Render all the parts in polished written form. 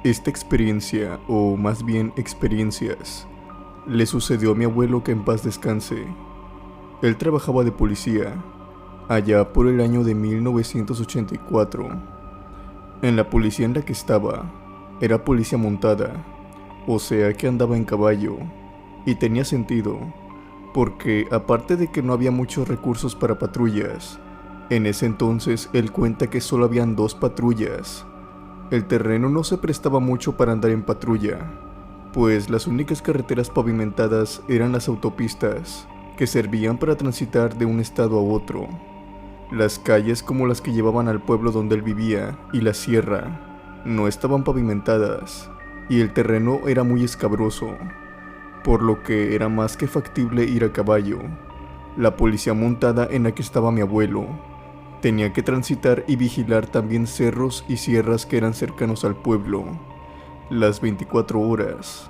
Esta experiencia, o más bien experiencias, le sucedió a mi abuelo, que en paz descanse. Él trabajaba de policía, allá por el año de 1984. En la policía en la que estaba, era policía montada, o sea que andaba en caballo, y tenía sentido, porque aparte de que no había muchos recursos para patrullas, en ese entonces él cuenta que solo habían 2 patrullas. El terreno no se prestaba mucho para andar en patrulla, pues las únicas carreteras pavimentadas eran las autopistas, que servían para transitar de un estado a otro. Las calles, como las que llevaban al pueblo donde él vivía y la sierra, no estaban pavimentadas, y el terreno era muy escabroso, por lo que era más que factible ir a caballo. La policía montada en la que estaba mi abuelo tenía que transitar y vigilar también cerros y sierras que eran cercanos al pueblo, las 24 horas,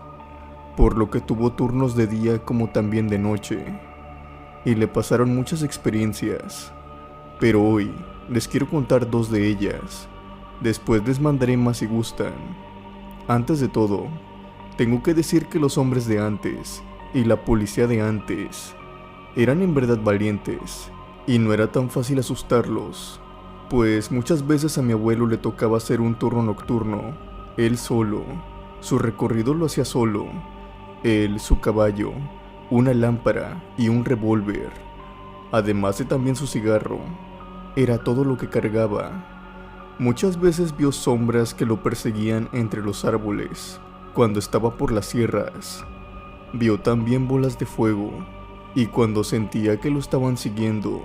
por lo que tuvo turnos de día como también de noche, y le pasaron muchas experiencias, pero hoy les quiero contar 2 de ellas. Después les mandaré más si gustan. Antes de todo, tengo que decir que los hombres de antes y la policía de antes eran en verdad valientes, y no era tan fácil asustarlos, pues muchas veces a mi abuelo le tocaba hacer un turno nocturno, él solo. Su recorrido lo hacía solo, él, su caballo, una lámpara y un revólver, además de también su cigarro. Era todo lo que cargaba. Muchas veces vio sombras que lo perseguían entre los árboles cuando estaba por las sierras. Vio también bolas de fuego, y cuando sentía que lo estaban siguiendo,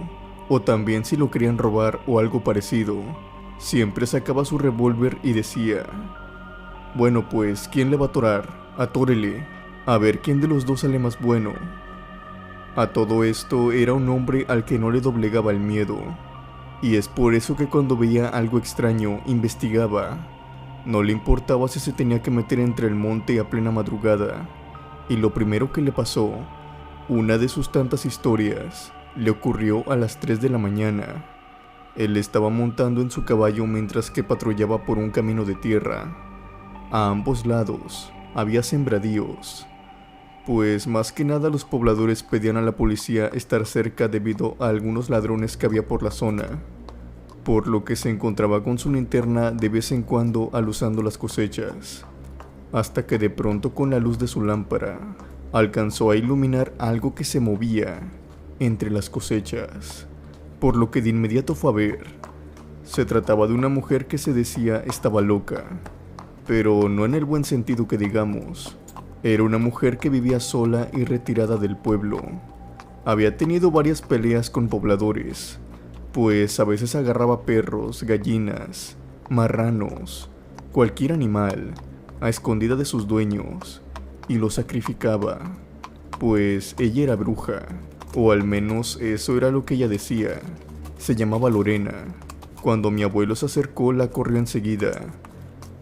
o también si lo querían robar o algo parecido, siempre sacaba su revólver y decía: bueno, pues, ¿quién le va a atorar? Atórele, a ver quién de los 2 sale más bueno. A todo esto era un hombre al que no le doblegaba el miedo, y es por eso que cuando veía algo extraño investigaba. No le importaba si se tenía que meter entre el monte a plena madrugada. Y lo primero que le pasó, una de sus tantas historias, le ocurrió a las 3 de la mañana. Él estaba montando en su caballo mientras que patrullaba por un camino de tierra. A ambos lados había sembradíos, pues más que nada los pobladores pedían a la policía estar cerca debido a algunos ladrones que había por la zona, por lo que se encontraba con su linterna de vez en cuando alusando las cosechas, hasta que de pronto con la luz de su lámpara alcanzó a iluminar algo que se movía entre las cosechas, por lo que de inmediato fue a ver. Se trataba de una mujer que se decía estaba loca, pero no en el buen sentido que digamos. Era una mujer que vivía sola y retirada del pueblo. Había tenido varias peleas con pobladores, pues a veces agarraba perros, gallinas, marranos, cualquier animal, a escondida de sus dueños, y lo sacrificaba, pues ella era bruja, o al menos eso era lo que ella decía. Se llamaba Lorena. Cuando mi abuelo se acercó, la corrió enseguida.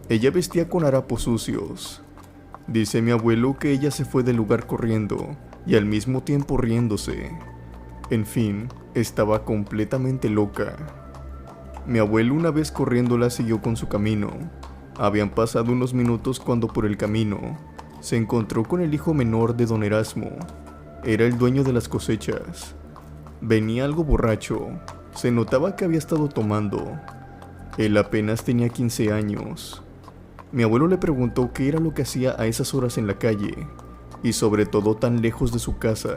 Ella vestía con harapos sucios. Dice mi abuelo que ella se fue del lugar corriendo, y al mismo tiempo riéndose. En fin, estaba completamente loca. Mi abuelo, una vez corriéndola, siguió con su camino. Habían pasado unos minutos cuando por el camino se encontró con el hijo menor de don Erasmo. Era el dueño de las cosechas. Venía algo borracho. Se notaba que había estado tomando. Él apenas tenía 15 años. Mi abuelo le preguntó qué era lo que hacía a esas horas en la calle, y sobre todo tan lejos de su casa.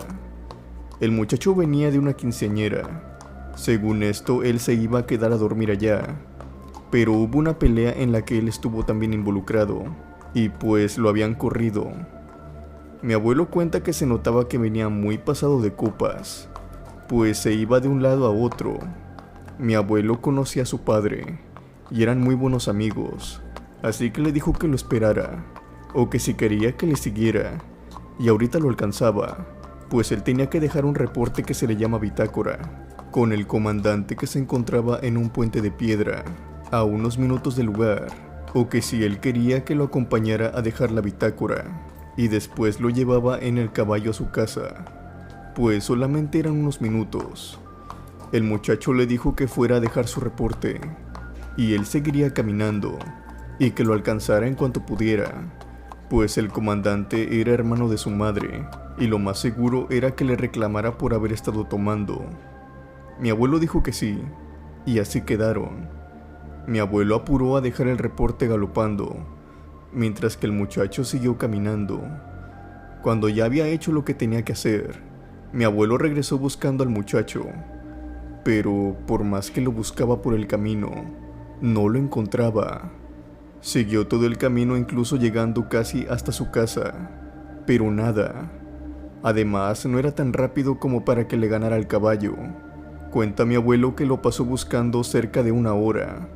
El muchacho venía de una quinceañera. Según esto, él se iba a quedar a dormir allá, pero hubo una pelea en la que él estuvo también involucrado, y pues lo habían corrido. Mi abuelo cuenta que se notaba que venía muy pasado de copas, pues se iba de un lado a otro. Mi abuelo conocía a su padre, y eran muy buenos amigos, así que le dijo que lo esperara, o que si quería que le siguiera, y ahorita lo alcanzaba, pues él tenía que dejar un reporte que se le llama bitácora, con el comandante que se encontraba en un puente de piedra, a unos minutos del lugar, o que si él quería que lo acompañara a dejar la bitácora, y después lo llevaba en el caballo a su casa, pues solamente eran unos minutos. El muchacho le dijo que fuera a dejar su reporte, y él seguiría caminando. y que lo alcanzara en cuanto pudiera, pues el comandante era hermano de su madre y lo más seguro era que le reclamara por haber estado tomando. Mi abuelo dijo que sí, y así quedaron. Mi abuelo apuró a dejar el reporte galopando, mientras que el muchacho siguió caminando. Cuando ya había hecho lo que tenía que hacer, mi abuelo regresó buscando al muchacho, pero por más que lo buscaba por el camino, no lo encontraba. Siguió todo el camino, incluso llegando casi hasta su casa, pero nada. Además, no era tan rápido como para que le ganara al caballo. Cuenta mi abuelo que lo pasó buscando cerca de 1 hora,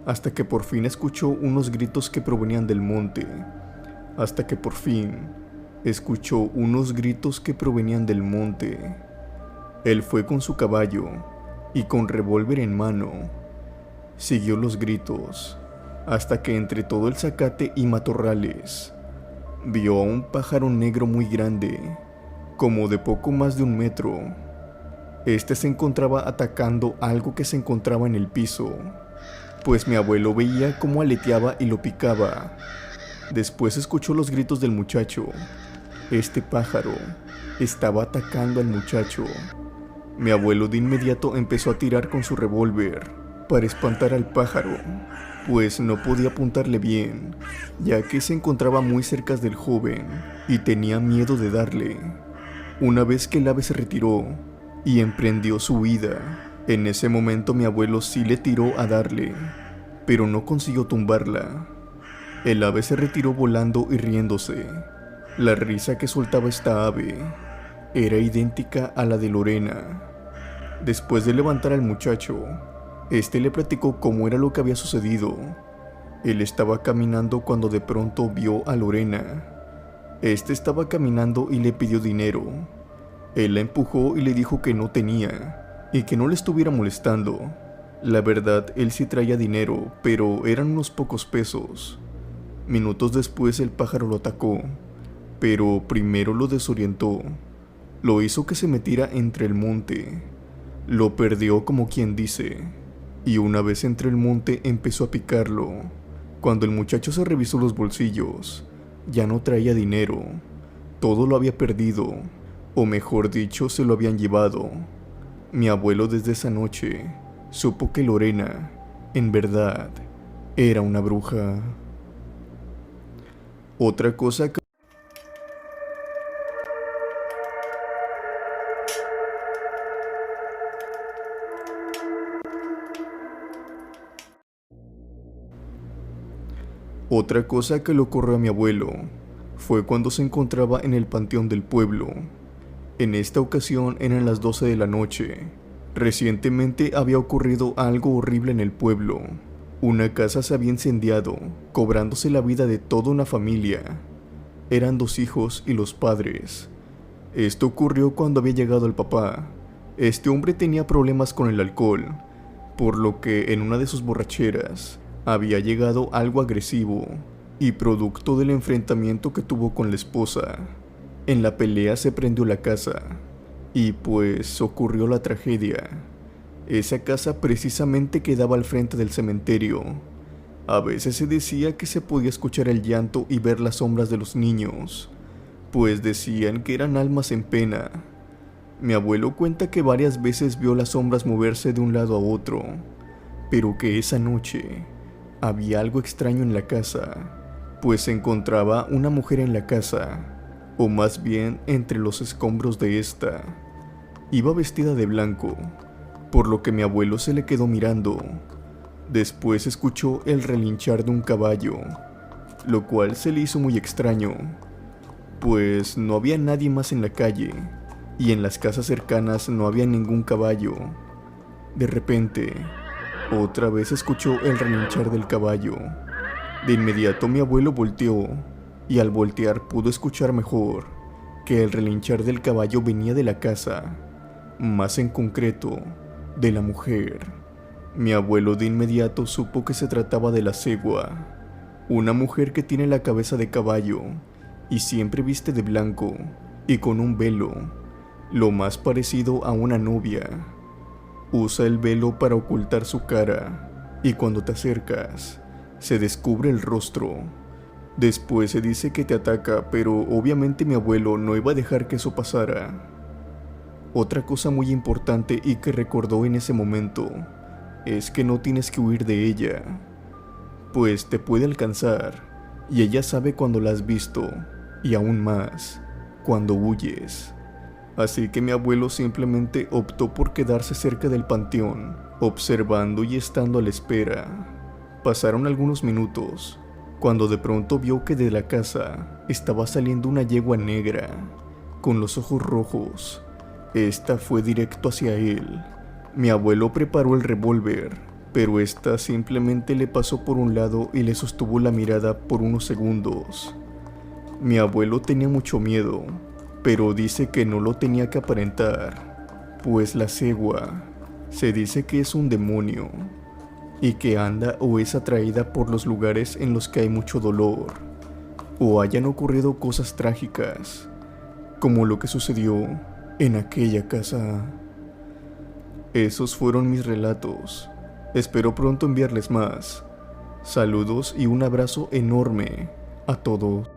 hasta que por fin escuchó unos gritos que provenían del monte. Él fue con su caballo y con revólver en mano. Siguió los gritos, hasta que entre todo el zacate y matorrales, vio a un pájaro negro muy grande, como de poco más de 1 metro. Este se encontraba atacando algo que se encontraba en el piso, pues mi abuelo veía cómo aleteaba y lo picaba. Después escuchó los gritos del muchacho. Este pájaro estaba atacando al muchacho. Mi abuelo de inmediato empezó a tirar con su revólver para espantar al pájaro, pues no podía apuntarle bien, ya que se encontraba muy cerca del joven y tenía miedo de darle. Una vez que el ave se retiró y emprendió su huida, en ese momento mi abuelo sí le tiró a darle, pero no consiguió tumbarla. El ave se retiró volando y riéndose. La risa que soltaba esta ave era idéntica a la de Lorena. Después de levantar al muchacho, este le platicó cómo era lo que había sucedido. Él estaba caminando cuando de pronto vio a Lorena. Este estaba caminando y le pidió dinero. Él la empujó y le dijo que no tenía y que no le estuviera molestando. La verdad, él sí traía dinero, pero eran unos pocos pesos. Minutos después el pájaro lo atacó, pero primero lo desorientó. Lo hizo que se metiera entre el monte. Lo perdió, como quien dice, y una vez entre el monte empezó a picarlo. Cuando el muchacho se revisó los bolsillos, ya no traía dinero. Todo lo había perdido, o mejor dicho, se lo habían llevado. Mi abuelo desde esa noche supo que Lorena, en verdad, era una bruja. Otra cosa que le ocurrió a mi abuelo fue cuando se encontraba en el panteón del pueblo. En esta ocasión eran las 12 de la noche. Recientemente había ocurrido algo horrible en el pueblo. Una casa se había incendiado, cobrándose la vida de toda una familia. Eran 2 hijos y los padres. Esto ocurrió cuando había llegado el papá. Este hombre tenía problemas con el alcohol, por lo que en una de sus borracheras había llegado algo agresivo, y producto del enfrentamiento que tuvo con la esposa, en la pelea se prendió la casa, y pues ocurrió la tragedia. Esa casa precisamente quedaba al frente del cementerio. A veces se decía que se podía escuchar el llanto y ver las sombras de los niños, pues decían que eran almas en pena. Mi abuelo cuenta que varias veces vio las sombras moverse de un lado a otro, pero que esa noche había algo extraño en la casa, pues se encontraba una mujer en la casa, o más bien entre los escombros de esta. Iba vestida de blanco, por lo que mi abuelo se le quedó mirando. Después escuchó el relinchar de un caballo, lo cual se le hizo muy extraño, pues no había nadie más en la calle, y en las casas cercanas no había ningún caballo. De repente, otra vez escuchó el relinchar del caballo. De inmediato mi abuelo volteó, y al voltear pudo escuchar mejor que el relinchar del caballo venía de la casa, más en concreto, de la mujer. Mi abuelo de inmediato supo que se trataba de la cegua, una mujer que tiene la cabeza de caballo y siempre viste de blanco y con un velo, lo más parecido a una novia. Usa el velo para ocultar su cara, y cuando te acercas, Se descubre el rostro. Después se dice que te ataca, pero obviamente mi abuelo no iba a dejar que eso pasara. Otra cosa muy importante y que recordó en ese momento es que no tienes que huir de ella, pues te puede alcanzar y ella sabe cuando la has visto y aún más cuando huyes. Así que mi abuelo simplemente optó por quedarse cerca del panteón, observando y estando a la espera. Pasaron algunos minutos, cuando de pronto vio que de la casa estaba saliendo una yegua negra, con los ojos rojos. Esta fue directo hacia él. Mi abuelo preparó el revólver, pero esta simplemente le pasó por un lado y le sostuvo la mirada por unos segundos. Mi abuelo tenía mucho miedo, pero dice que no lo tenía que aparentar, pues la cegua se dice que es un demonio y que anda o es atraída por los lugares en los que hay mucho dolor o hayan ocurrido cosas trágicas, como lo que sucedió en aquella casa. Esos fueron mis relatos. Espero pronto enviarles más. Saludos y un abrazo enorme a todos.